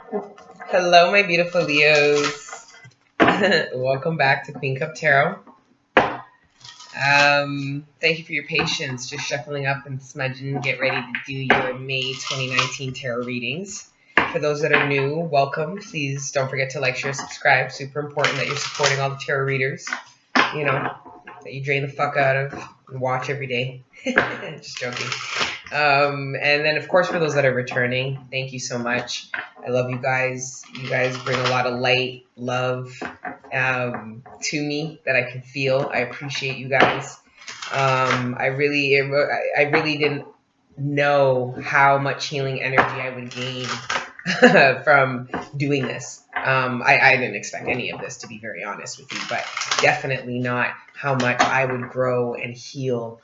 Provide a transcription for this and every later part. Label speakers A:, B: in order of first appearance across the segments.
A: Hello, my beautiful Leos. Welcome back to Queen Cup Tarot. Thank you for your patience. Just shuffling up and smudging. Get ready to do your May 2019 tarot readings. For those that are new, welcome. Please don't forget to like, share, subscribe. Super important that you're supporting all the tarot readers. You know, that you drain the fuck out of and watch every day. Just joking. And then, of course, for those that are returning, thank you so much. I love you guys. You guys bring a lot of light, love to me that I can feel. I appreciate you guys. I really didn't know how much healing energy I would gain from doing this. I didn't expect any of this, to be very honest with you, but definitely not how much I would grow and heal,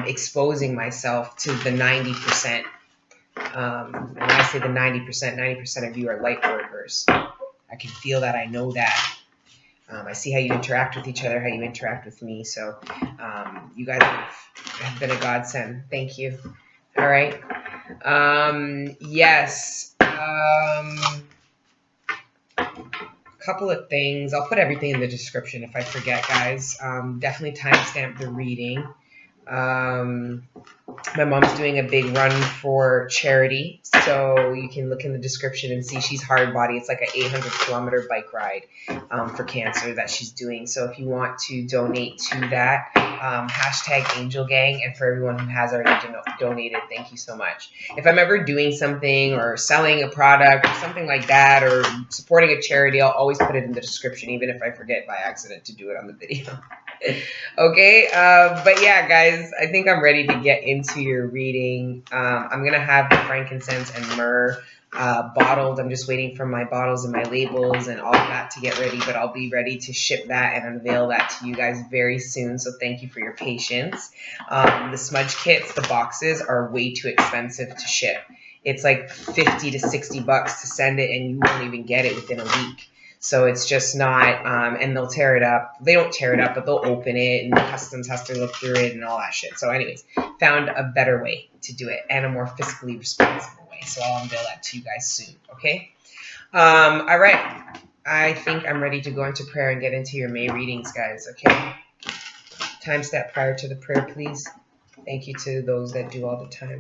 A: exposing myself to the 90%. And when I say the 90% of you are light workers. I can feel that. I know that. I see how you interact with each other, how you interact with me. So you guys have been a godsend. Thank you. All right. Yes. Couple of things. I'll put everything in the description if I forget, guys. Definitely timestamp the reading. My mom's doing a big run for charity, so you can look in the description and see she's hard body. It's like an 800-kilometer bike ride for cancer that she's doing. So if you want to donate to that, hashtag Angel Gang, and for everyone who has already donated, thank you so much. If I'm ever doing something or selling a product or something like that or supporting a charity, I'll always put it in the description, even if I forget by accident to do it on the video. Okay, but yeah, guys, I think I'm ready to get into your reading. I'm going to have the frankincense and myrrh bottled. I'm just waiting for my bottles and my labels and all of that to get ready, but I'll be ready to ship that and unveil that to you guys very soon, so thank you for your patience. The smudge kits, the boxes, are way too expensive to ship. It's like 50 to 60 bucks to send it, and you won't even get it within a week. So it's just not, and they'll tear it up. They don't tear it up, but they'll open it, and customs has to look through it and all that shit. So anyways, found a better way to do it and a more fiscally responsible way. So I'll unveil that to you guys soon, okay? All right. I think I'm ready to go into prayer and get into your May readings, guys, okay? Time step prior to the prayer, please. Thank you to those that do all the time.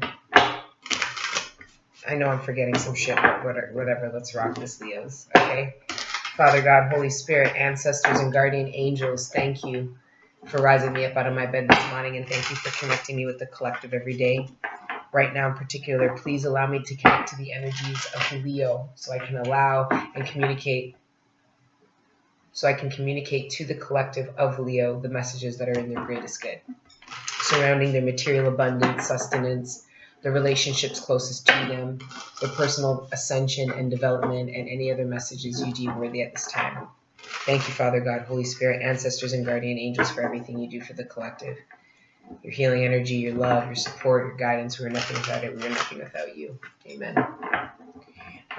A: I know I'm forgetting some shit, but whatever. Let's rock this, Leos, okay? Father God, Holy Spirit, ancestors, and guardian angels, thank you for rising me up out of my bed this morning, and thank you for connecting me with the collective every day. Right now in particular, please allow me to connect to the energies of Leo so I can allow and communicate, to the collective of Leo the messages that are in their greatest good, surrounding their material abundance, sustenance, the relationships closest to them, their personal ascension and development, and any other messages you deem worthy at this time. Thank you, Father God, Holy Spirit, ancestors, and guardian angels for everything you do for the collective. Your healing energy, your love, your support, your guidance. We are nothing without it. We are nothing without you. Amen.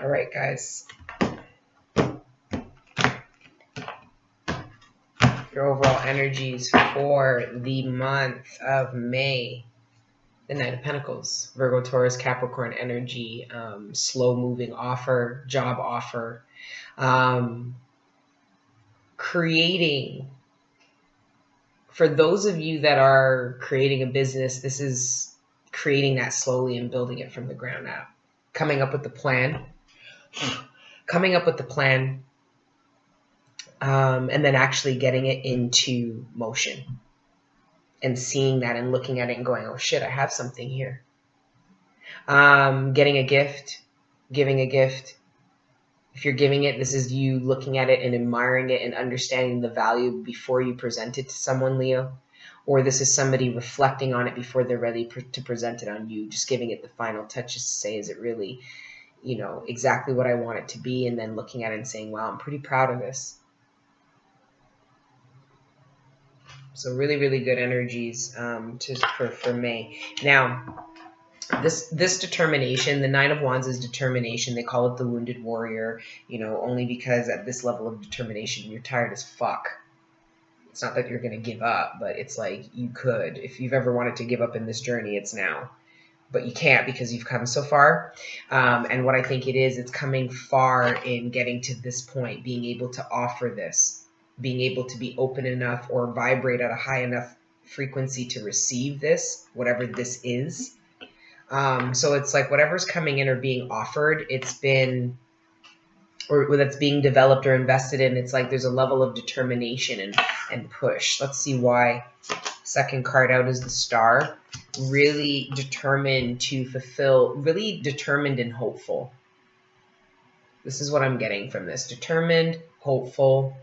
A: All right, guys. Your overall energies for the month of May. The Knight of Pentacles, Virgo, Taurus, Capricorn energy, slow-moving offer, job offer, creating. For those of you that are creating a business, this is creating that slowly and building it from the ground up. Coming up with the plan, and then actually getting it into motion. And seeing that and looking at it and going, oh shit, I have something here. Getting a gift, giving a gift. If you're giving it, this is you looking at it and admiring it and understanding the value before you present it to someone, Leo. Or this is somebody reflecting on it before they're ready to present it on you. Just giving it the final touches to say, is it really, exactly what I want it to be? And then looking at it and saying, wow, I'm pretty proud of this. So really, really good energies for May. Now, this determination, the Nine of Wands is determination. They call it the wounded warrior, only because at this level of determination, you're tired as fuck. It's not that you're going to give up, but it's like you could. If you've ever wanted to give up in this journey, it's now. but you can't because you've come so far. And what I think it is, it's coming far in getting to this point, being able to offer this, being able to be open enough or vibrate at a high enough frequency to receive this, whatever this is. So it's like whatever's coming in or being offered, it's been, or that's being developed or invested in, it's like there's a level of determination and push. Let's see why. Second card out is the Star. Really determined to fulfill, really determined and hopeful. This is what I'm getting from this. Determined, hopeful.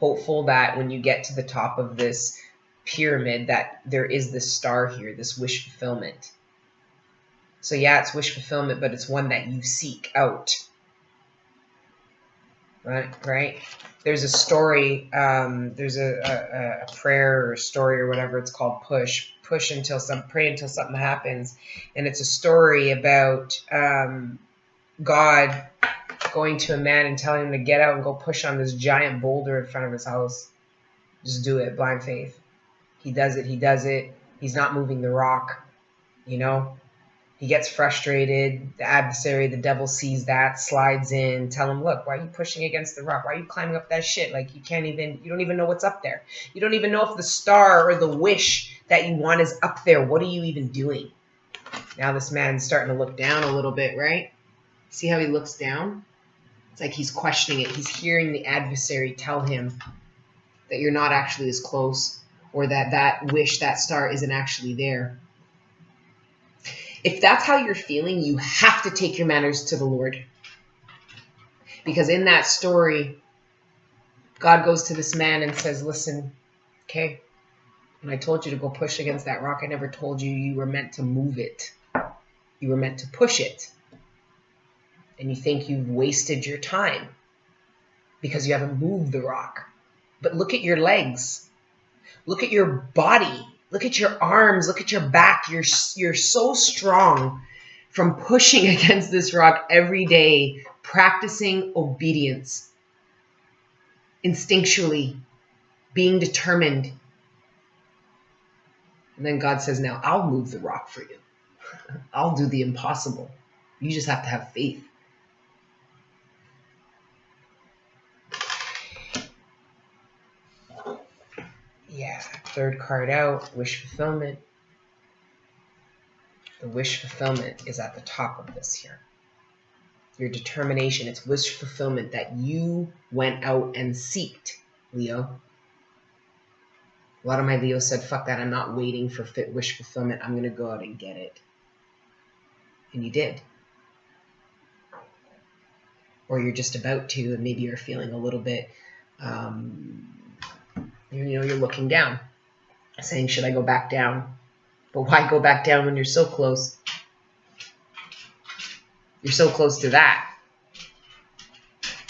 A: Hopeful that when you get to the top of this pyramid that there is this star here, this wish fulfillment. So yeah, it's wish fulfillment, but it's one that you seek out. Right? There's a story, there's a prayer or a story or whatever it's called, pray until something happens. And it's a story about God going to a man and telling him to get out and go push on this giant boulder in front of his house. Just do it, blind faith. He does it. He's not moving the rock, you know? He gets frustrated. The adversary, the devil sees that, slides in, tell him, look, why are you pushing against the rock? Why are you climbing up that shit? Like you don't even know what's up there. You don't even know if the star or the wish that you want is up there. What are you even doing? Now this man's starting to look down a little bit, right? See how he looks down? It's like he's questioning it. He's hearing the adversary tell him that you're not actually as close, or that wish, that star isn't actually there. If that's how you're feeling, you have to take your manners to the Lord. Because in that story, God goes to this man and says, listen, okay, when I told you to go push against that rock, I never told you you were meant to move it. You were meant to push it. And you think you've wasted your time because you haven't moved the rock. But look at your legs. Look at your body. Look at your arms. Look at your back. You're so strong from pushing against this rock every day, practicing obedience, instinctually, being determined. And then God says, now I'll move the rock for you. I'll do the impossible. You just have to have faith. Yeah, third card out, wish fulfillment. The wish fulfillment is at the top of this here. Your determination, it's wish fulfillment that you went out and seeked, Leo. A lot of my Leos said, fuck that, I'm not waiting for wish fulfillment. I'm going to go out and get it. And you did. Or you're just about to, and maybe you're feeling a little bit, you're looking down, saying, should I go back down? But why go back down when you're so close? You're so close to that.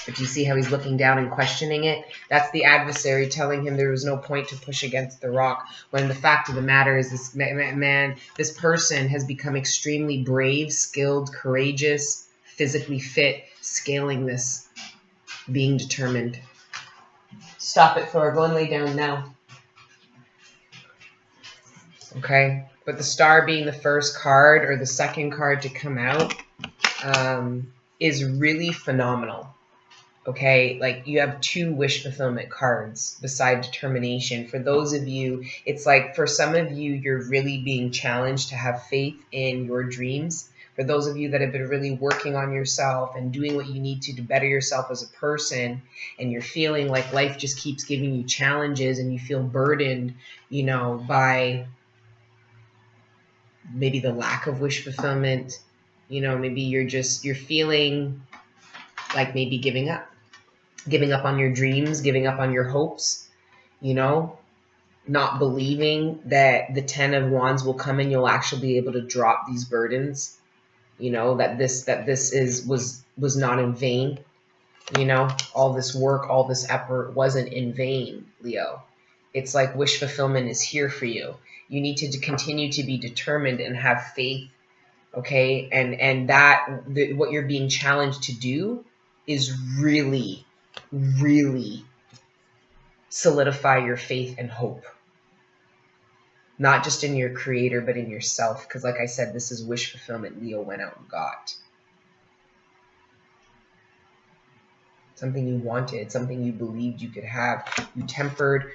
A: But you see how he's looking down and questioning it? That's the adversary telling him there was no point to push against the rock, when the fact of the matter is this person has become extremely brave, skilled, courageous, physically fit, scaling this, being determined. Stop it, Thor. Go and lay down now. Okay? But the star being the first card or the second card to come out is really phenomenal. Okay? Like you have two wish fulfillment cards beside determination. For those of you, it's like for some of you, you're really being challenged to have faith in your dreams. For those of you that have been really working on yourself and doing what you need to better yourself as a person, and you're feeling like life just keeps giving you challenges and you feel burdened, by maybe the lack of wish fulfillment, maybe you're feeling like maybe giving up on your dreams, giving up on your hopes, not believing that the 10 of Wands will come and you'll actually be able to drop these burdens. That this was not in vain. All this work, all this effort wasn't in vain, Leo. It's like wish fulfillment is here for you. You need to continue to be determined and have faith, okay? And what you're being challenged to do is really, really solidify your faith and hope. not just in your creator, but in yourself. Because like I said, this is wish fulfillment. Leo went out and got something you wanted, something you believed you could have. You tempered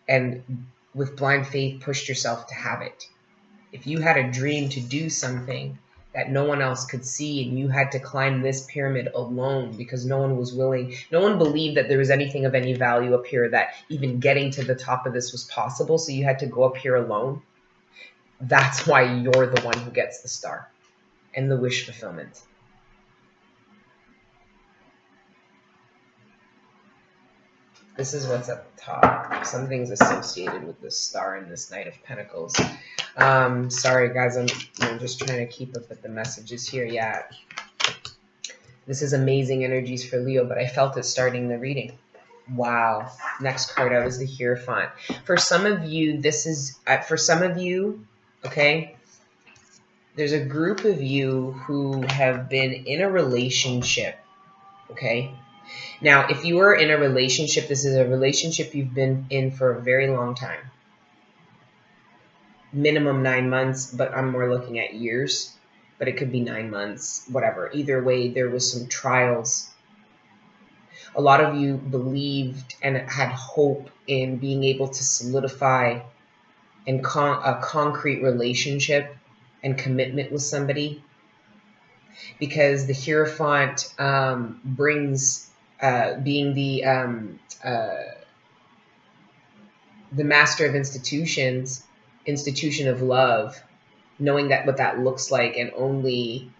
A: and with blind faith pushed yourself to have it. If you had a dream to do something that no one else could see, and you had to climb this pyramid alone because no one was willing, no one believed that there was anything of any value up here, that even getting to the top of this was possible, so you had to go up here alone. That's why you're the one who gets the star and the wish fulfillment. This is what's at the top. Something's associated with this star and this Knight of Pentacles. Sorry, guys. I'm just trying to keep up with the messages here. Yeah. This is amazing energies for Leo, but I felt it starting the reading. Wow. Next card out is the Hierophant. For some of you, this is... for some of you, okay, there's a group of you who have been in a relationship, okay? Now, if you are in a relationship, this is a relationship you've been in for a very long time. Minimum 9 months, but I'm more looking at years. But it could be 9 months, whatever. Either way, there was some trials. A lot of you believed and had hope in being able to solidify and a concrete relationship and commitment with somebody. Because the Hierophant brings... being the master of institutions, institution of love, knowing that what that looks like, and only,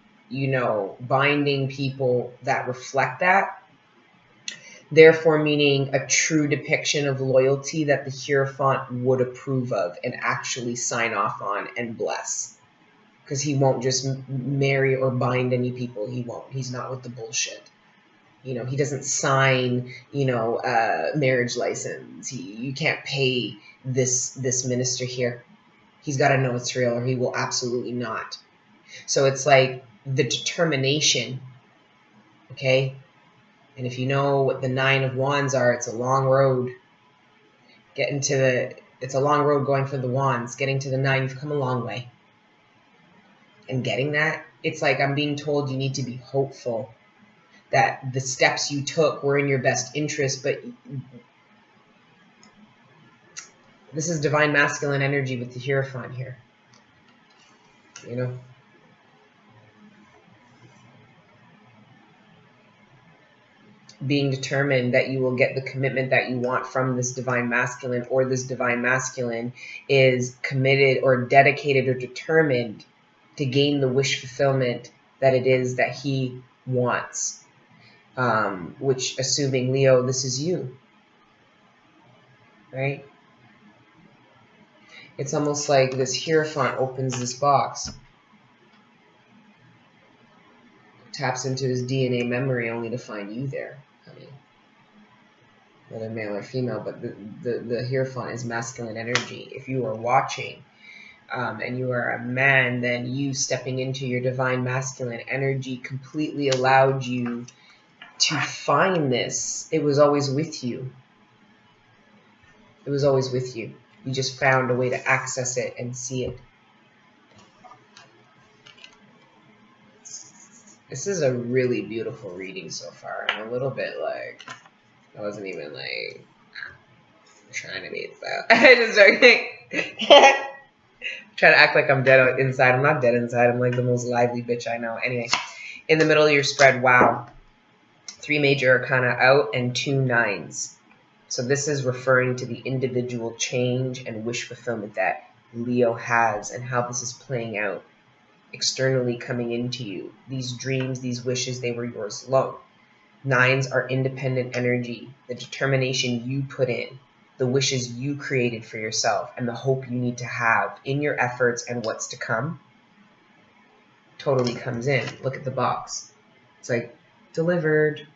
A: binding people that reflect that, therefore meaning a true depiction of loyalty that the Hierophant would approve of and actually sign off on and bless. Because he won't just marry or bind any people. He won't. He's not with the bullshit. He doesn't sign, marriage license. You can't pay this minister here. He's got to know it's real, or he will absolutely not. So it's like the determination, okay? And if you know what the 9 of Wands are, it's a long road. It's a long road going for the Wands. Getting to the 9, you've come a long way. And getting that, it's like I'm being told you need to be hopeful that the steps you took were in your best interest, but this is divine masculine energy with the Hierophant here. Being determined that you will get the commitment that you want from this divine masculine, or this divine masculine is committed or dedicated or determined to gain the wish fulfillment that it is that he wants. Which, assuming, Leo, this is you, right? It's almost like this Hierophant opens this box, taps into his DNA memory only to find you there. I mean, whether male or female, but the Hierophant is masculine energy. If you are watching and you are a man, then you stepping into your divine masculine energy completely allowed you to find this. It was always with you. It was always with you. You just found a way to access it and see it. This is a really beautiful reading so far. I'm a little bit like, I wasn't even like trying to be so. I just joking. Trying to act like I'm dead inside. I'm not dead inside. I'm like the most lively bitch I know. Anyway, in the middle of your spread, wow. 3 major arcana out and 2 9s. So this is referring to the individual change and wish fulfillment that Leo has, and how this is playing out externally coming into you. These dreams, these wishes, they were yours alone. 9s are independent energy, the determination you put in, the wishes you created for yourself, and the hope you need to have in your efforts and what's to come totally comes in. Look at the box. It's like, delivered.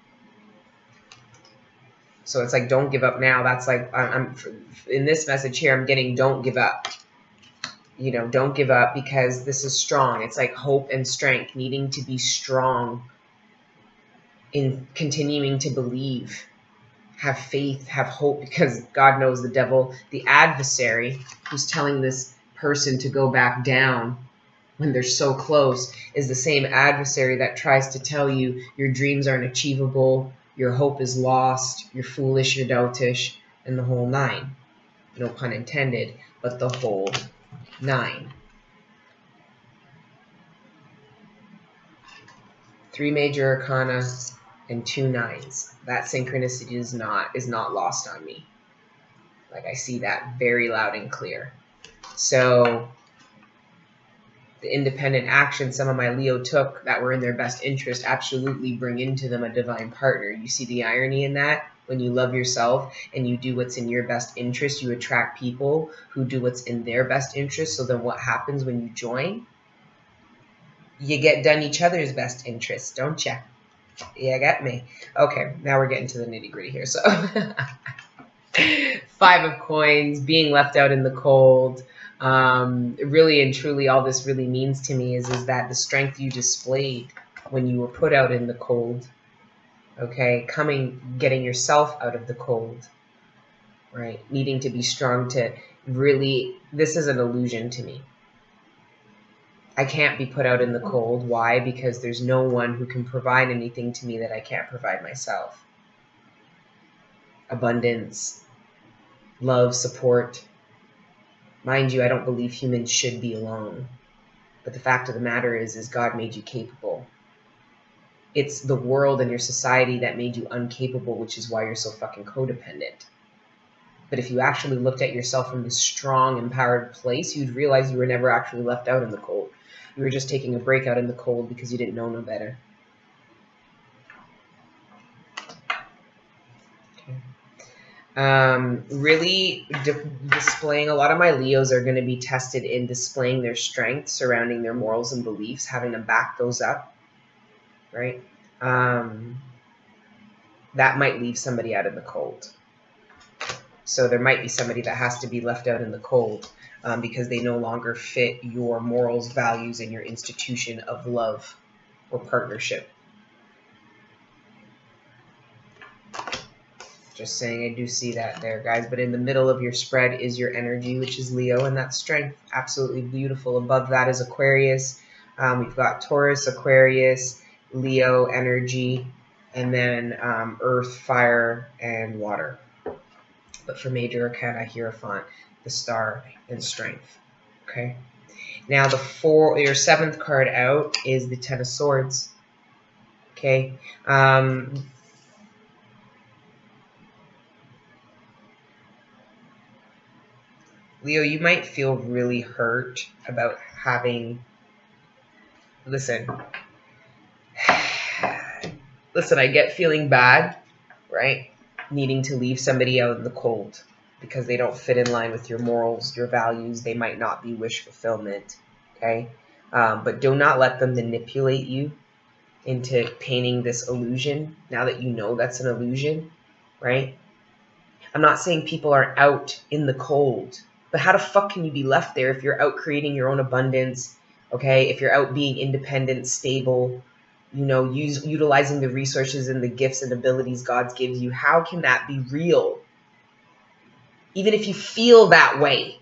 A: So it's like, don't give up now. That's like, I'm in this message here, I'm getting don't give up. Don't give up, because this is strong. It's like hope and strength, needing to be strong in continuing to believe, have faith, have hope, because God knows the devil, the adversary who's telling this person to go back down when they're so close is the same adversary that tries to tell you your dreams aren't achievable, your hope is lost, you're foolish, you're doubtish, and the whole nine. No pun intended, but the whole nine. 3 major arcana and 2 nines. That synchronicity is not lost on me. Like, I see that very loud and clear. So the independent action some of my Leo took that were in their best interest absolutely bring into them a divine partner. You see the irony in that? When you love yourself and you do what's in your best interest, you attract people who do what's in their best interest. So then what happens when you join? You get done each other's best interests, don't you? Yeah, got me. Okay, now we're getting to the nitty gritty here. So 5 of coins, being left out in the cold. Really and truly, all this really means to me is that the strength you displayed when you were put out in the cold, okay, getting yourself out of the cold, right, needing to be strong to really, this is an illusion to me. I can't be put out in the cold. Why? Because there's no one who can provide anything to me that I can't provide myself. Abundance, love, support. Mind you, I don't believe humans should be alone. But the fact of the matter is God made you capable. It's the world and your society that made you uncapable, which is why you're so fucking codependent. But if you actually looked at yourself from this strong, empowered place, you'd realize you were never actually left out in the cold. You were just taking a break out in the cold because you didn't know no better. Really displaying, a lot of my Leos are going to be tested in displaying their strength surrounding their morals and beliefs, having to back those up, right? That might leave somebody out in the cold. So there might be somebody that has to be left out in the cold because they no longer fit your morals, values, and your institution of love or partnership. Just saying, I do see that there, guys. But in the middle of your spread is your energy, which is Leo, and that's strength. Absolutely beautiful. Above that is Aquarius. We've got Taurus, Aquarius, Leo energy, and then Earth, Fire, and Water. But for major arcana, Hierophant, the Star, and Strength. Okay. Now your 7th card out is the Ten of Swords. Okay. Leo, you might feel really hurt about having. Listen, I get feeling bad, right? Needing to leave somebody out in the cold because they don't fit in line with your morals, your values. They might not be wish fulfillment, okay? But do not let them manipulate you into painting this illusion now that you know that's an illusion, right? I'm not saying people are out in the cold, but how the fuck can you be left there if you're out creating your own abundance, okay? If you're out being independent, stable, you know, utilizing the resources and the gifts and abilities God's gives you. How can that be real? Even if you feel that way.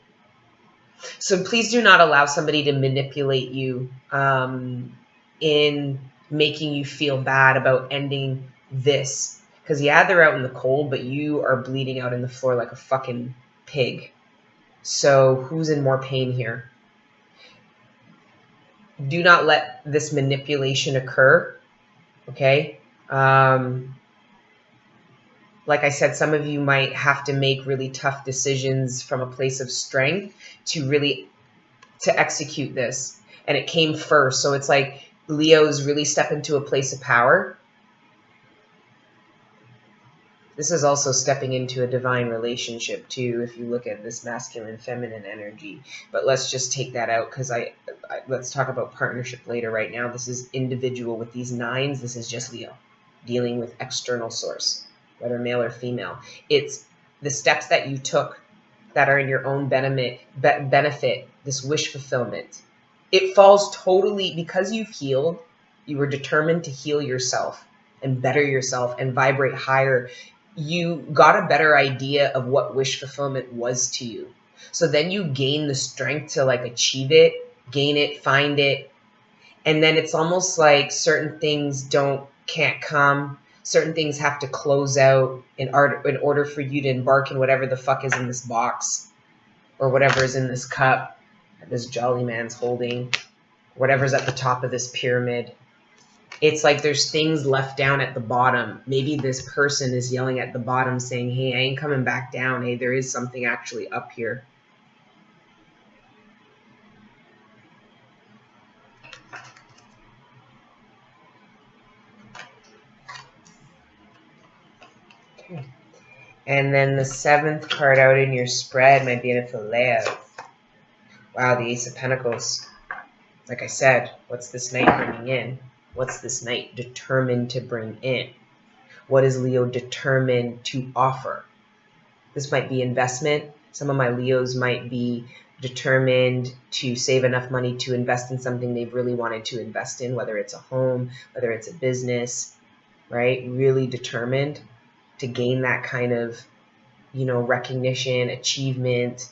A: So please do not allow somebody to manipulate you in making you feel bad about ending this. Because yeah, they're out in the cold, but you are bleeding out in the floor like a fucking pig. So who's in more pain here? Do not let this manipulation occur, okay? Like I said, some of you might have to make really tough decisions from a place of strength to execute this. And it came first. So it's like Leo's really step into a place of power. This is also stepping into a divine relationship too, if you look at this masculine, feminine energy. But let's just take that out because let's talk about partnership later. Right now, this is individual with these 9s. This is just Leo dealing with external source, whether male or female. It's the steps that you took that are in your own benefit, this wish fulfillment. It falls totally, because you've healed, you were determined to heal yourself and better yourself and vibrate higher. You got a better idea of what wish fulfillment was to you. So then you gain the strength to like achieve it, gain it, find it. And then it's almost like certain things can't come. Certain things have to close out in order for you to embark in whatever the fuck is in this box, or whatever is in this cup that this jolly man's holding, whatever's at the top of this pyramid. It's like there's things left down at the bottom. Maybe this person is yelling at the bottom saying, hey, I ain't coming back down. Hey, there is something actually up here. Okay. And then the 7th card out in your spread, my beautiful Leo. Wow, the Ace of Pentacles. Like I said, what's this knight bringing in? What's this knight determined to bring in? What is Leo determined to offer? This might be investment. Some of my Leos might be determined to save enough money to invest in something they've really wanted to invest in, whether it's a home, whether it's a business, right? Really determined to gain that kind of, recognition, achievement.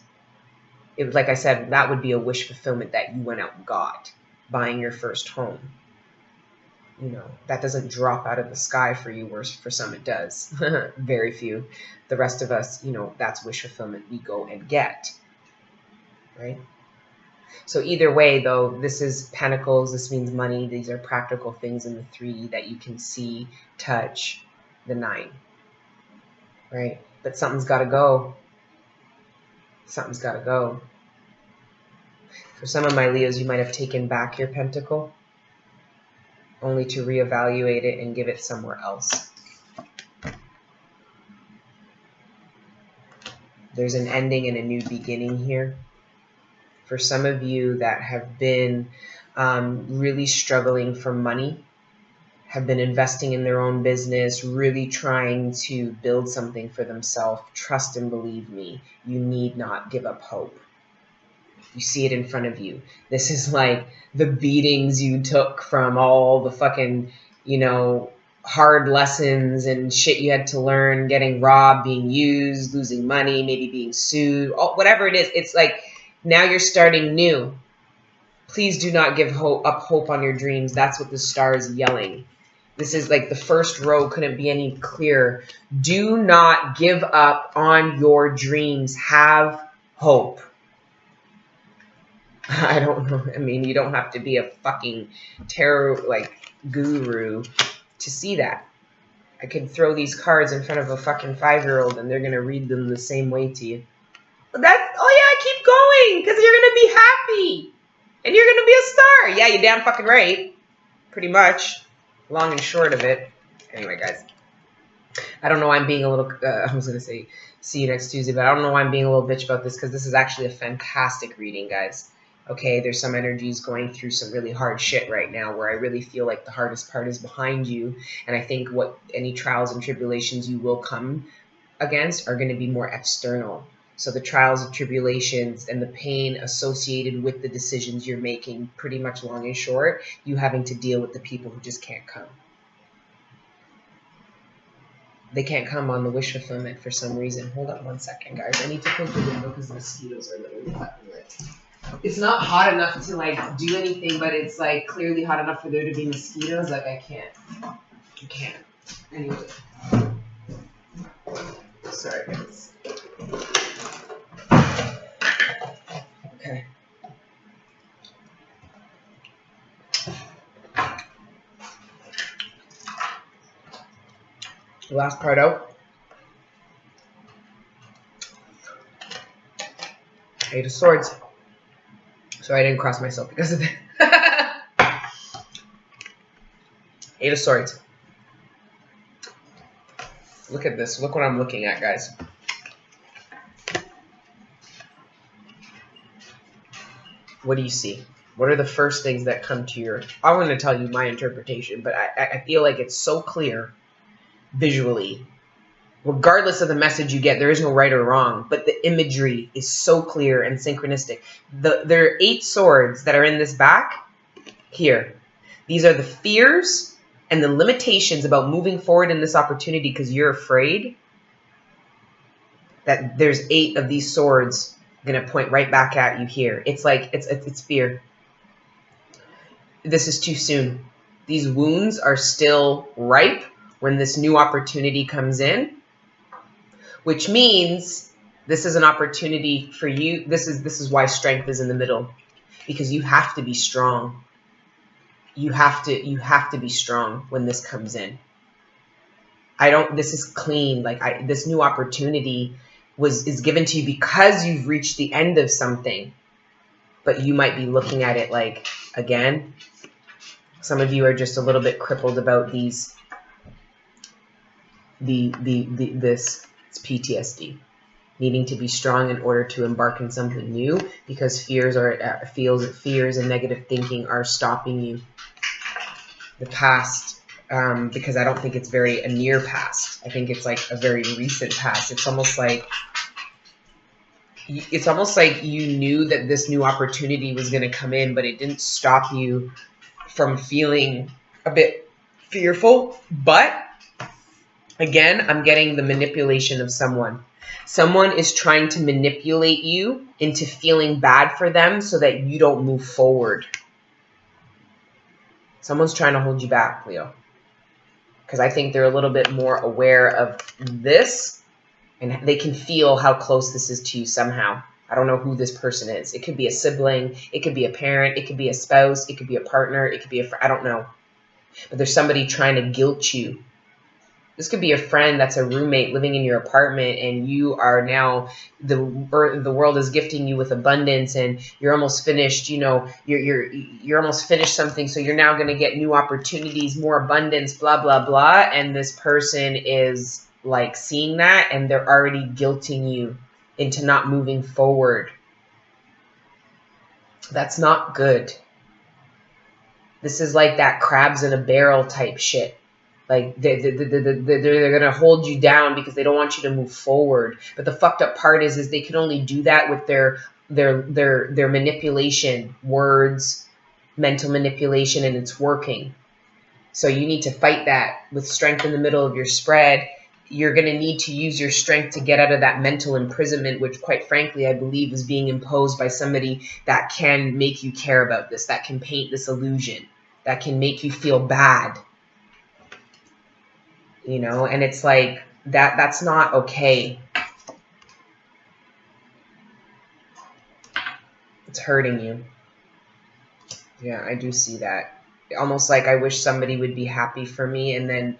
A: It was like I said, that would be a wish fulfillment that you went out and got, buying your first home. That doesn't drop out of the sky for you, whereas for some it does. Very few. The rest of us, that's wish fulfillment we go and get, right? So either way, though, this is Pentacles. This means money. These are practical things in the 3D that you can see, touch, the 9, right? But something's got to go. Something's got to go. For some of my Leos, you might have taken back your pentacle only to reevaluate it and give it somewhere else. There's an ending and a new beginning here. For some of you that have been really struggling for money, have been investing in their own business, really trying to build something for themselves, trust and believe me, you need not give up hope. You see it in front of you. This is like the beatings you took from all the fucking, hard lessons and shit you had to learn, getting robbed, being used, losing money, maybe being sued, whatever it is. It's like now you're starting new. Please do not give up hope on your dreams. That's what the star is yelling. This is like the first row couldn't be any clearer. Do not give up on your dreams. Have hope. I don't know. I mean, you don't have to be a fucking tarot guru to see that. I could throw these cards in front of a fucking 5-year-old and they're going to read them the same way to you. But keep going because you're going to be happy and you're going to be a star. Yeah, you're damn fucking right. Pretty much. Long and short of it. Anyway, guys. I don't know why I'm being a little, I was going to say see you next Tuesday, but I don't know why I'm being a little bitch about this because this is actually a fantastic reading, guys. Okay, there's some energies going through some really hard shit right now where I really feel like the hardest part is behind you. And I think any trials and tribulations you will come against are going to be more external. So the trials and tribulations and the pain associated with the decisions you're making, pretty much long and short, you having to deal with the people who just can't come. They can't come on the wish fulfillment for some reason. Hold on one second, guys. I need to close the window because the mosquitoes are literally fucking lit. It's not hot enough to do anything, but it's clearly hot enough for there to be mosquitoes. I can't. Anyway. Sorry, guys. Okay. Last part out. 8 of Swords. Sorry, I didn't cross myself because of that. 8 of Swords. Look at this. Look what I'm looking at, guys. What do you see? What are the first things that come to your... I'm going to tell you my interpretation, but I feel like it's so clear visually. Regardless of the message you get, there is no right or wrong, but the imagery is so clear and synchronistic. There are 8 swords that are in this back here. These are the fears and the limitations about moving forward in this opportunity because you're afraid that there's 8 of these swords I'm going to point right back at you here. It's like, it's fear. This is too soon. These wounds are still ripe when this new opportunity comes in, which means this is an opportunity for you. This is why strength is in the middle, because you have to be strong. You have to be strong when this comes in. This is clean. Like this new opportunity is given to you because you've reached the end of something, but you might be looking at it like, again, some of you are just a little bit crippled about this it's PTSD, needing to be strong in order to embark in something new, because fears and negative thinking are stopping you. The past, because I don't think it's a near past. I think it's like a very recent past. It's almost like you knew that this new opportunity was going to come in, but it didn't stop you from feeling a bit fearful. But again, I'm getting the manipulation of someone. Someone is trying to manipulate you into feeling bad for them so that you don't move forward. Someone's trying to hold you back, Leo. Because I think they're a little bit more aware of this, and they can feel how close this is to you somehow. I don't know who this person is. It could be a sibling. It could be a parent. It could be a spouse. It could be a partner. It could be a friend. I don't know. But there's somebody trying to guilt you. This could be a friend that's a roommate living in your apartment, and you are now, the world is gifting you with abundance, and you're almost finished, you're almost finished something, so you're now going to get new opportunities, more abundance, blah, blah, blah. And this person is like seeing that, and they're already guilting you into not moving forward. That's not good. This is like that crabs in a barrel type shit. Like they're gonna hold you down because they don't want you to move forward. But the fucked up part is they can only do that with their manipulation, words, mental manipulation, and it's working. So you need to fight that with strength in the middle of your spread. You're gonna need to use your strength to get out of that mental imprisonment, which quite frankly I believe is being imposed by somebody that can make you care about this, that can paint this illusion, that can make you feel bad. And it's like that's not okay. It's hurting you. Yeah, I do see that. Almost like I wish somebody would be happy for me, and then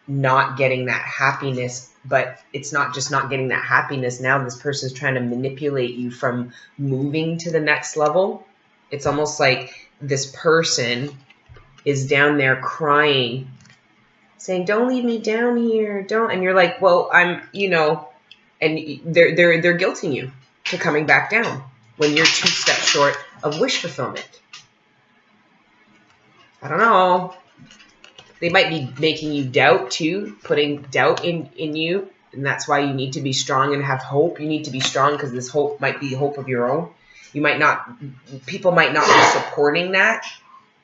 A: not getting that happiness. But it's not just not getting that happiness. Now this person's trying to manipulate you from moving to the next level. It's almost like this person is down there crying, saying, "Don't leave me down here, don't." And you're like, "Well, I'm," and they're guilting you to coming back down when you're 2 steps short of wish fulfillment. I don't know. They might be making you doubt too, putting doubt in you, and that's why you need to be strong and have hope. You need to be strong because this hope might be hope of your own. People might not be supporting that.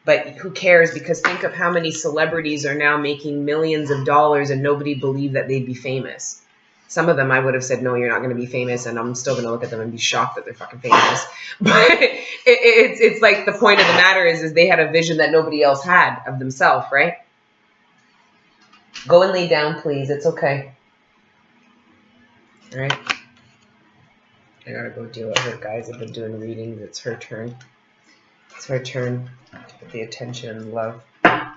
A: But who cares? Because think of how many celebrities are now making millions of dollars and nobody believed that they'd be famous. Some of them I would have said, no, you're not going to be famous. And I'm still going to look at them and be shocked that they're fucking famous. But it's like the point of the matter is they had a vision that nobody else had of themselves, right? Go and lay down, please. It's okay. All right. I got to go deal with her, guys. I've been doing readings. It's her turn. It's her turn to put the attention and love.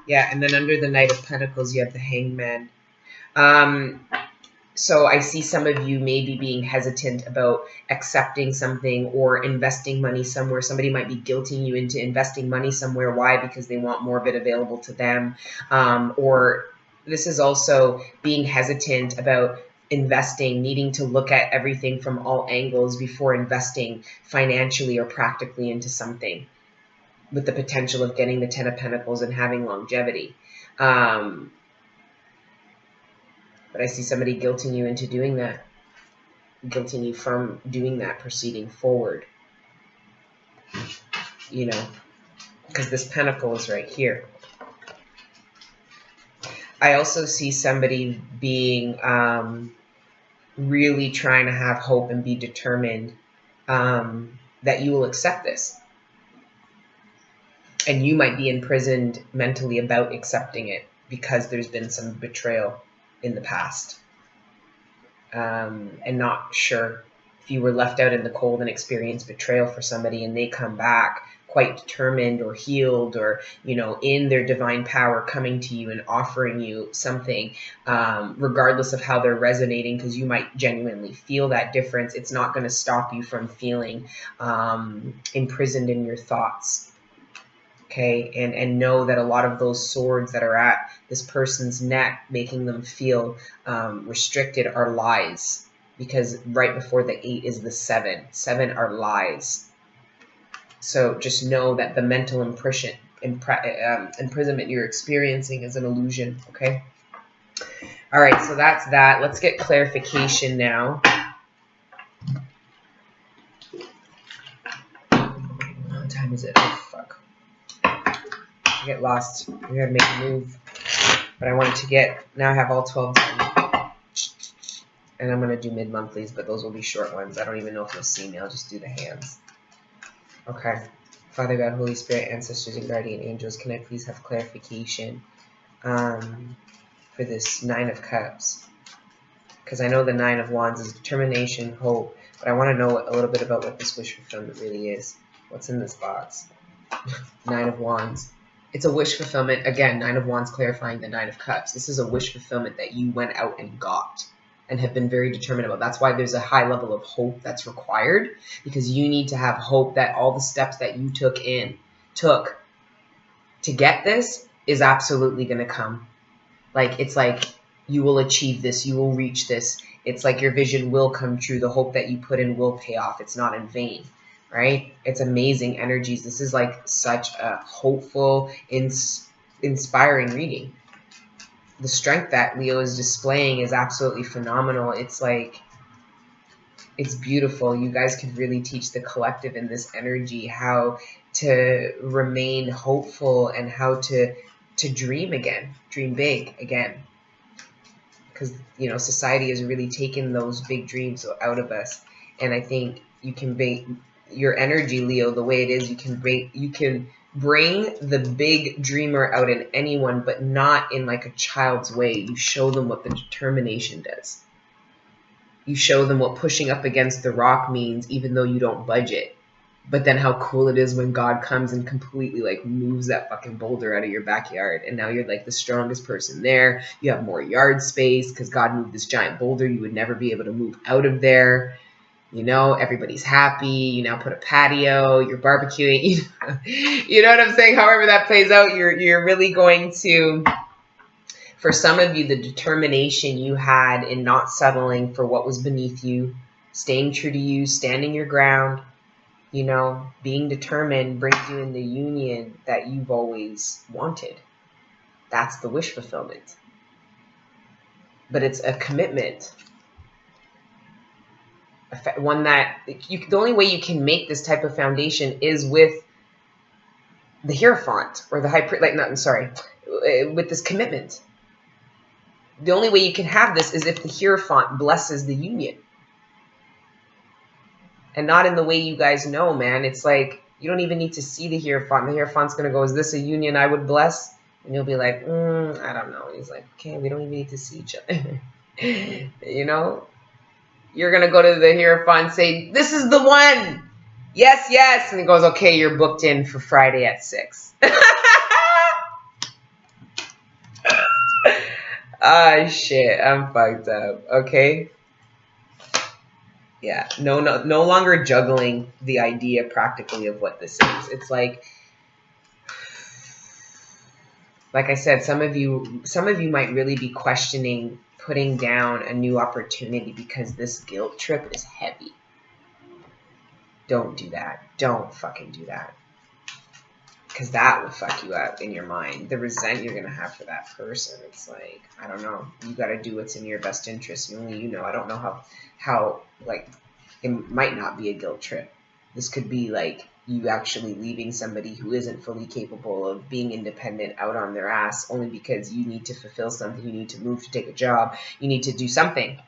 A: Yeah, and then under the Knight of Pentacles, you have the Hangman. So I see some of you maybe being hesitant about accepting something or investing money somewhere. Somebody might be guilting you into investing money somewhere. Why? Because they want more of it available to them. Or this is also being hesitant about investing, needing to look at everything from all angles before investing financially or practically into something, with the potential of getting the 10 of Pentacles and having longevity. But I see somebody guilting you into doing that, guilting you from doing that, proceeding forward. Because this Pentacle is right here. I also see somebody being really trying to have hope and be determined that you will accept this. And you might be imprisoned mentally about accepting it because there's been some betrayal in the past. And not sure if you were left out in the cold and experienced betrayal for somebody and they come back quite determined or healed or, you know, in their divine power coming to you and offering you something, regardless of how they're resonating, because you might genuinely feel that difference. It's not going to stop you from feeling imprisoned in your thoughts. Okay, and know that a lot of those swords that are at this person's neck, making them feel restricted, are lies. Because right before the 8 is the 7. 7 are lies. So just know that the mental imprisonment you're experiencing is an illusion. Okay. All right, so that's that. Let's get clarification now. What time is it? Oh, fuck. I get lost. We gotta make a move. But I wanted to get, now I have all 12 done. And I'm gonna do mid-monthlies, but those will be short ones. I don't even know if you'll see me. I'll just do the hands. Okay. Father God, Holy Spirit, ancestors, and guardian angels, can I please have clarification for this 9 of Cups? Because I know the 9 of Wands is determination, hope, but I want to know a little bit about what this wish fulfillment really is. What's in this box? 9 of Wands. It's a wish fulfillment. Again, 9 of Wands clarifying the 9 of Cups. This is a wish fulfillment that you went out and got and have been very determined about. That's why there's a high level of hope that's required, because you need to have hope that all the steps that you took to get this is absolutely going to come. Like, it's like you will achieve this. You will reach this. It's like your vision will come true. The hope that you put in will pay off. It's not in vain. Right? It's amazing energies. This is like such a hopeful, inspiring reading. The strength that Leo is displaying is absolutely phenomenal. It's like, it's beautiful. You guys could really teach the collective in this energy how to remain hopeful and how to dream again, dream big again. Because, you know, society has really taken those big dreams out of us. And I think you can your energy, Leo, the way it is, you can bring the big dreamer out in anyone, but not in like a child's way. You show them what the determination does. You show them what pushing up against the rock means, even though you don't budget. But then how cool it is when God comes and completely like moves that fucking boulder out of your backyard. And now you're like the strongest person there. You have more yard space because God moved this giant boulder you would never be able to move out of there. You know, everybody's happy. You now put a patio, you're barbecuing. You know what I'm saying? However that plays out, you're really going to, for some of you, the determination you had in not settling for what was beneath you, staying true to you, standing your ground, you know, being determined brings you in the union that you've always wanted. That's the wish fulfillment. But it's a commitment. One that the only way you can make this type of foundation is with the Hierophant or the with this commitment. The only way you can have this is if the Hierophant blesses the union. And not in the way you guys know, man. It's like, you don't even need to see the Hierophant. The Hierophant's going to go, is this a union I would bless? And you'll be like, I don't know. And he's like, okay, we don't even need to see each other. You know? You're going to go to the Hierophant and say, this is the one. Yes, yes. And he goes, okay, you're booked in for Friday at 6. Ah, shit. I'm fucked up. Okay. Yeah. No longer juggling the idea practically of what this is. It's like I said, some of you might really be questioning putting down a new opportunity because this guilt trip is heavy. Don't do that. Don't fucking do that. Because that will fuck you up in your mind. The resent you're going to have for that person. It's like, I don't know. You got to do what's in your best interest. Only you know. I don't know how like, it might not be a guilt trip. This could be like you actually leaving somebody who isn't fully capable of being independent out on their ass only because you need to fulfill something. You need to move to take a job. You need to do something.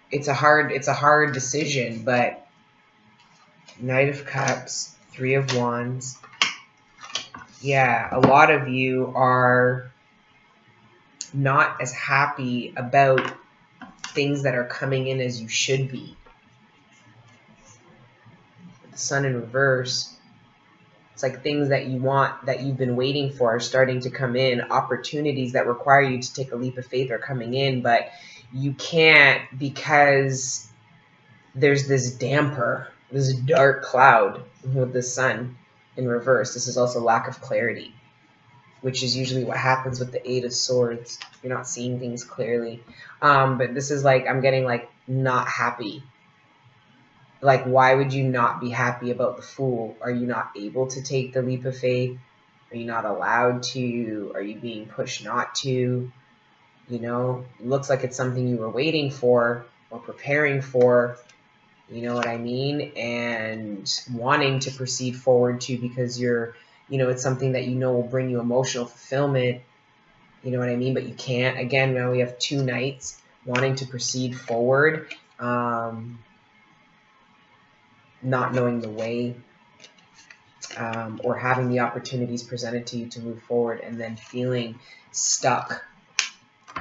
A: It's a hard decision, but Knight of Cups, Three of Wands. Yeah, a lot of you are not as happy about things that are coming in as you should be. The Sun in reverse. It's like things that you want, that you've been waiting for, are starting to come in. Opportunities that require you to take a leap of faith are coming in, but you can't because there's this damper, this dark cloud with the Sun in reverse. This is also lack of clarity, which is usually what happens with the Eight of Swords. You're not seeing things clearly. But this is like, I'm getting like not happy. Like, why would you not be happy about the Fool? Are you not able to take the leap of faith? Are you not allowed to? Are you being pushed not to? You know, it looks like it's something you were waiting for or preparing for. You know what I mean? And wanting to proceed forward to, because you're, you know, it's something that you know will bring you emotional fulfillment. You know what I mean? But you can't. Again, now we have two Knights wanting to proceed forward. Not knowing the way, or having the opportunities presented to you to move forward, and then feeling stuck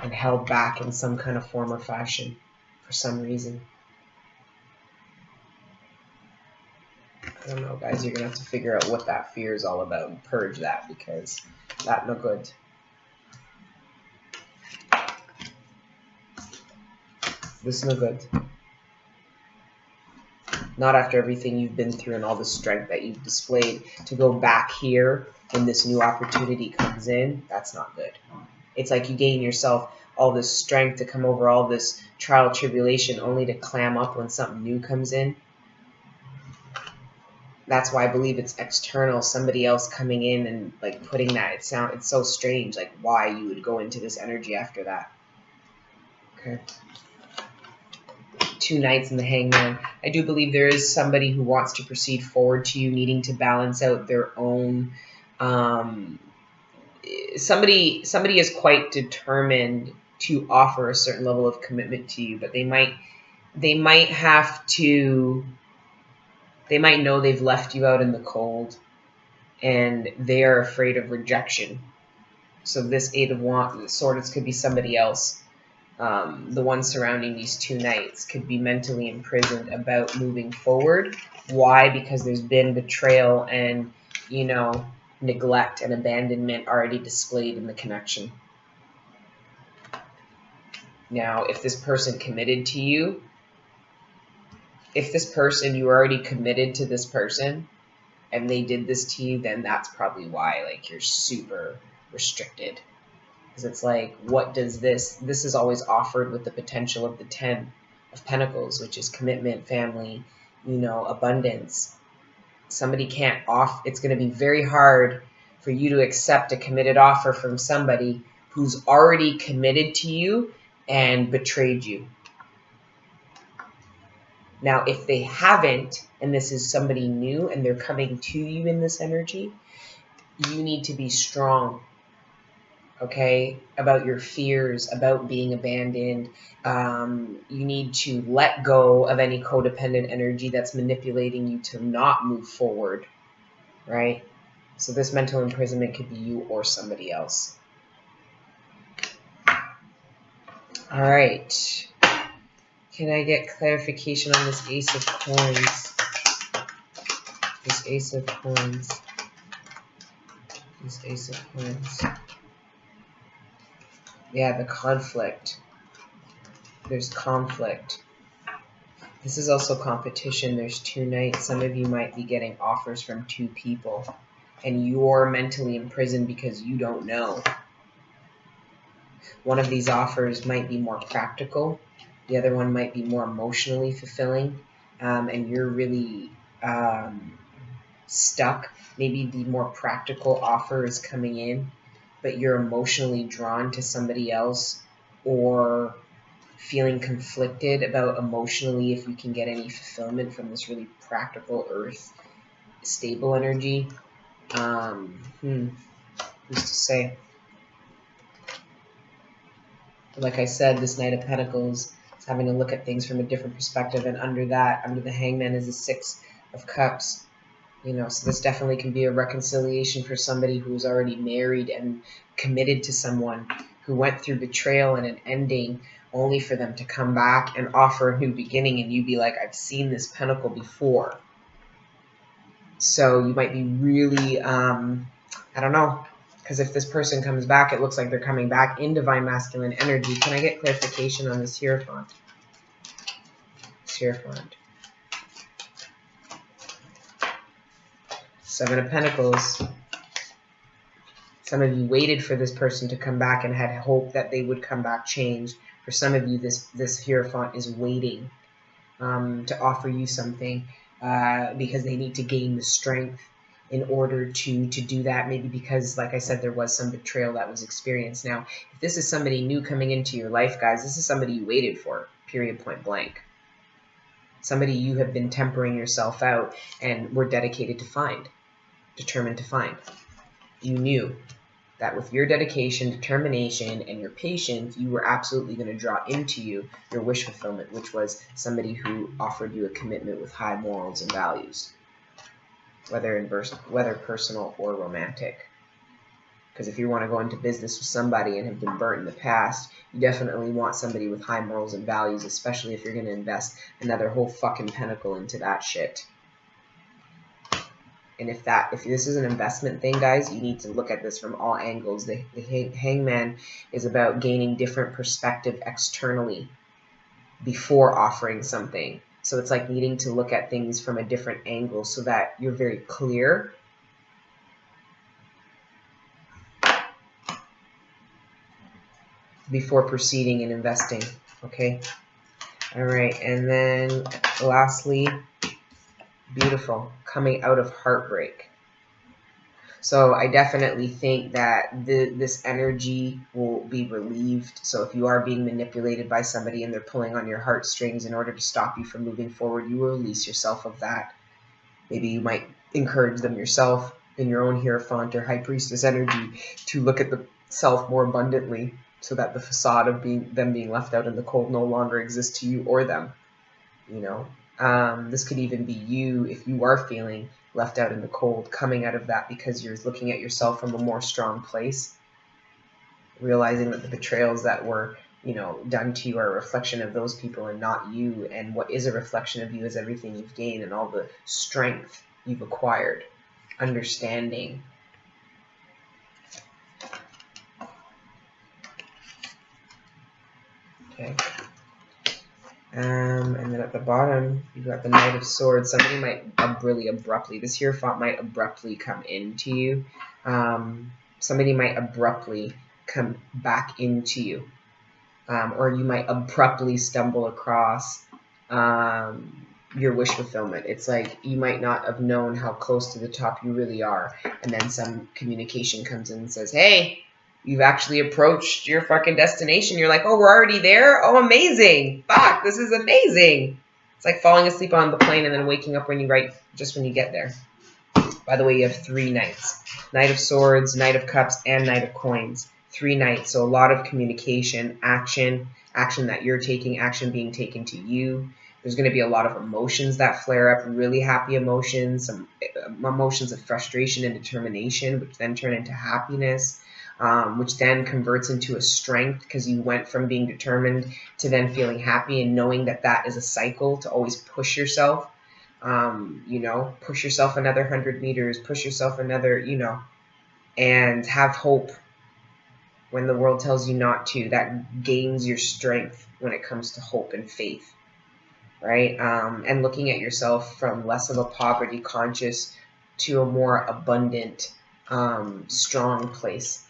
A: and held back in some kind of form or fashion for some reason. I don't know, guys. You're going to have to figure out what that fear is all about and purge that, because that no good. This no good. Not after everything you've been through and all the strength that you've displayed, to go back here when this new opportunity comes in. That's not good. It's like you gain yourself all this strength to come over all this trial tribulation only to clam up when something new comes in. That's why I believe it's external, somebody else coming in and like putting that. It's so strange, like why you would go into this energy after that. Okay. Two Knights and the Hangman. I do believe there is somebody who wants to proceed forward to you, needing to balance out their own. Somebody is quite determined to offer a certain level of commitment to you, but they might have to. They might know they've left you out in the cold, and they are afraid of rejection. So this Eight of Swords could be somebody else. The one surrounding these two Knights could be mentally imprisoned about moving forward. Why? Because there's been betrayal and, you know, neglect and abandonment already displayed in the connection. Now, if this person committed to you, you already committed to this person and they did this to you, then that's probably why, like, you're super restricted. Because it's like, what does this is always offered with the potential of the 10 of Pentacles, which is commitment, family, you know, abundance. Somebody can't it's going to be very hard for you to accept a committed offer from somebody who's already committed to you and betrayed you. Now, if they haven't, and this is somebody new and they're coming to you in this energy, you need to be strong, okay, about your fears, about being abandoned. You need to let go of any codependent energy that's manipulating you to not move forward, right? So this mental imprisonment could be you or somebody else. All right. Can I get clarification on this Ace of Coins? This Ace of Coins. This Ace of Coins. Yeah, the conflict. There's conflict. This is also competition. There's two Knights. Some of you might be getting offers from two people, and you're mentally imprisoned because you don't know. One of these offers might be more practical. The other one might be more emotionally fulfilling, and you're really stuck. Maybe the more practical offer is coming in, but you're emotionally drawn to somebody else, or feeling conflicted about emotionally if you can get any fulfillment from this really practical earth stable energy. Who's to say? Like I said, this Knight of Pentacles is having to look at things from a different perspective, and under the Hangman is the Six of Cups. You know, so this definitely can be a reconciliation for somebody who's already married and committed to someone, who went through betrayal and an ending only for them to come back and offer a new beginning, and you be like, I've seen this pentacle before. So you might be really, I don't know, because if this person comes back, it looks like they're coming back in divine masculine energy. Can I get clarification on this Hierophant? Hierophant. Seven of Pentacles. Some of you waited for this person to come back and had hope that they would come back changed. For some of you, this Hierophant is waiting to offer you something because they need to gain the strength in order to do that. Maybe because, like I said, there was some betrayal that was experienced. Now, if this is somebody new coming into your life, guys, this is somebody you waited for, period, point blank. Somebody you have been tempering yourself out and were dedicated to find, determined to find. You knew that with your dedication, determination, and your patience, you were absolutely going to draw into you your wish fulfillment, which was somebody who offered you a commitment with high morals and values, whether personal or romantic. Because if you want to go into business with somebody and have been burnt in the past, you definitely want somebody with high morals and values, especially if you're going to invest another whole fucking pentacle into that shit. And if this is an investment thing, guys, you need to look at this from all angles. The Hangman is about gaining different perspective externally before offering something. So it's like needing to look at things from a different angle so that you're very clear. Before proceeding and investing. Okay. All right. And then lastly, beautiful, coming out of heartbreak. So I definitely think that this energy will be relieved. So if you are being manipulated by somebody and they're pulling on your heartstrings in order to stop you from moving forward, you will release yourself of that. Maybe you might encourage them yourself in your own Hierophant or High Priestess energy to look at the self more abundantly, so that the facade of them being left out in the cold no longer exists to you or them. You know, this could even be you, if you are feeling left out in the cold, coming out of that because you're looking at yourself from a more strong place, realizing that the betrayals that were, you know, done to you are a reflection of those people and not you. And what is a reflection of you is everything you've gained and all the strength you've acquired, understanding. Okay. And then at the bottom, you've got the Knight of Swords. Somebody might really abruptly, this Hierophant might abruptly come into you. Somebody might abruptly come back into you. Or you might abruptly stumble across your wish fulfillment. It's like you might not have known how close to the top you really are. And then some communication comes in and says, hey, you've actually approached your fucking destination. You're like, oh, we're already there? Oh, amazing. Fuck, this is amazing. It's like falling asleep on the plane and then waking up just when you get there. By the way, you have 3 knights. Knight of Swords, Knight of Cups, and Knight of Coins. 3 knights, so a lot of communication, action that you're taking, action being taken to you. There's going to be a lot of emotions that flare up, really happy emotions, some emotions of frustration and determination, which then turn into happiness, which then converts into a strength because you went from being determined to then feeling happy and knowing that that is a cycle to always push yourself. You know, push yourself another 100 meters, push yourself another, you know, and have hope when the world tells you not to. That gains your strength when it comes to hope and faith, right? And looking at yourself from less of a poverty conscious to a more abundant, strong place.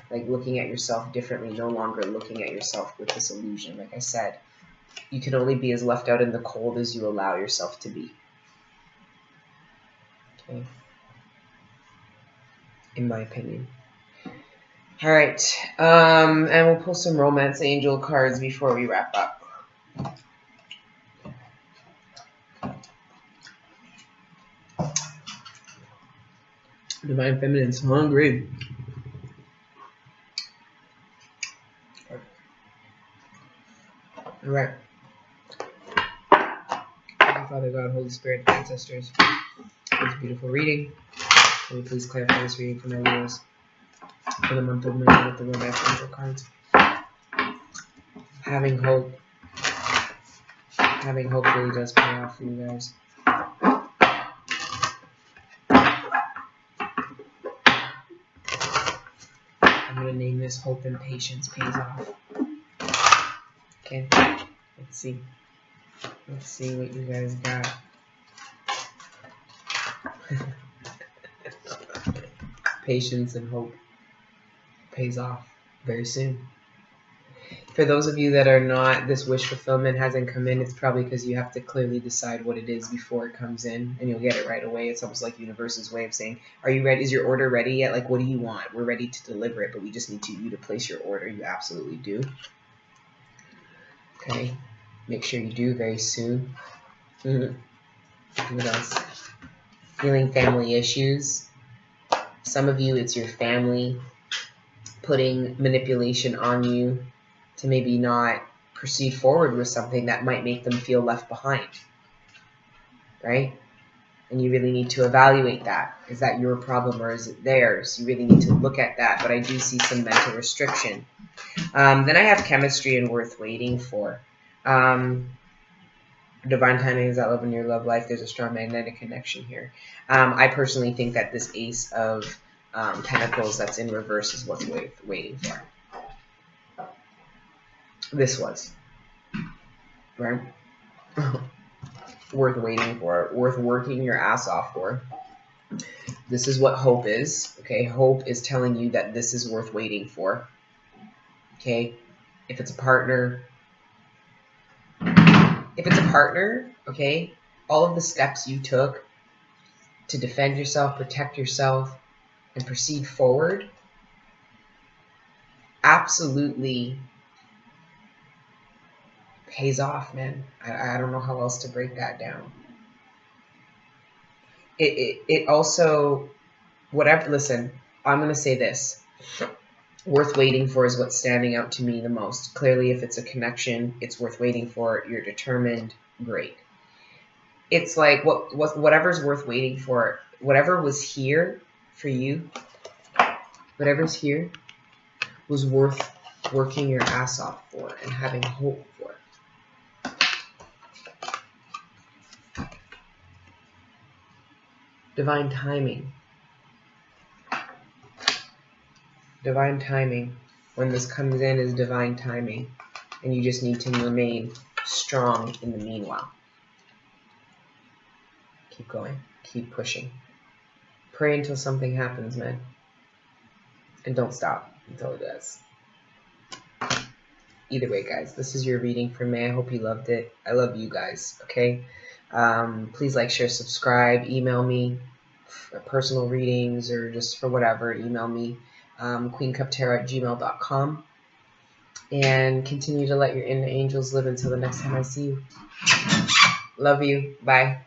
A: Like looking at yourself differently, no longer looking at yourself with this illusion. Like I said, you can only be as left out in the cold as you allow yourself to be. Okay. In my opinion. All right. And we'll pull some romance angel cards before we wrap up. Divine Feminine's hungry. All right. Father God, Holy Spirit, ancestors. It's a beautiful reading. Will you please clarify this reading for my viewers for the month of May with the World Angel cards? Having hope. Having hope really does pay off for you guys. I'm going to name this Hope and Patience Pays Off. Okay, let's see. Let's see what you guys got. Patience and hope pays off very soon. For those of you that are not, this wish fulfillment hasn't come in, it's probably because you have to clearly decide what it is before it comes in, and you'll get it right away. It's almost like universe's way of saying, are you ready? Is your order ready yet? Like, what do you want? We're ready to deliver it, but we just need you to place your order. You absolutely do. Okay, make sure you do very soon. What else? Healing family issues. Some of you, it's your family putting manipulation on you to maybe not proceed forward with something that might make them feel left behind, right? And you really need to evaluate that. Is that your problem or is it theirs? You really need to look at that, but I do see some mental restriction. Then I have chemistry and worth waiting for. Divine timing is that love in your love life. There's a strong magnetic connection here. I personally think that this Ace of Pentacles that's in reverse is what's waiting for. This was, right? Worth waiting for, worth working your ass off for. This is what hope is, okay? Hope is telling you that this is worth waiting for, okay? If it's a partner, okay, all of the steps you took to defend yourself, protect yourself, and proceed forward, absolutely pays off, man. I don't know how else to break that down. It also, whatever, listen, I'm going to say this. Worth waiting for is what's standing out to me the most. Clearly, if it's a connection, it's worth waiting for. You're determined, great. It's like whatever's worth waiting for, whatever was here for you, whatever's here was worth working your ass off for and having hope for. Divine timing. Divine timing. When this comes in is divine timing. And you just need to remain strong in the meanwhile. Keep going. Keep pushing. Pray until something happens, man. And don't stop until it does. Either way, guys, this is your reading for May. I hope you loved it. I love you guys, okay? Please like, share, subscribe. Email me for personal readings or just for whatever. Email me, queencuptarot@gmail.com. And continue to let your inner angels live until the next time I see you. Love you. Bye.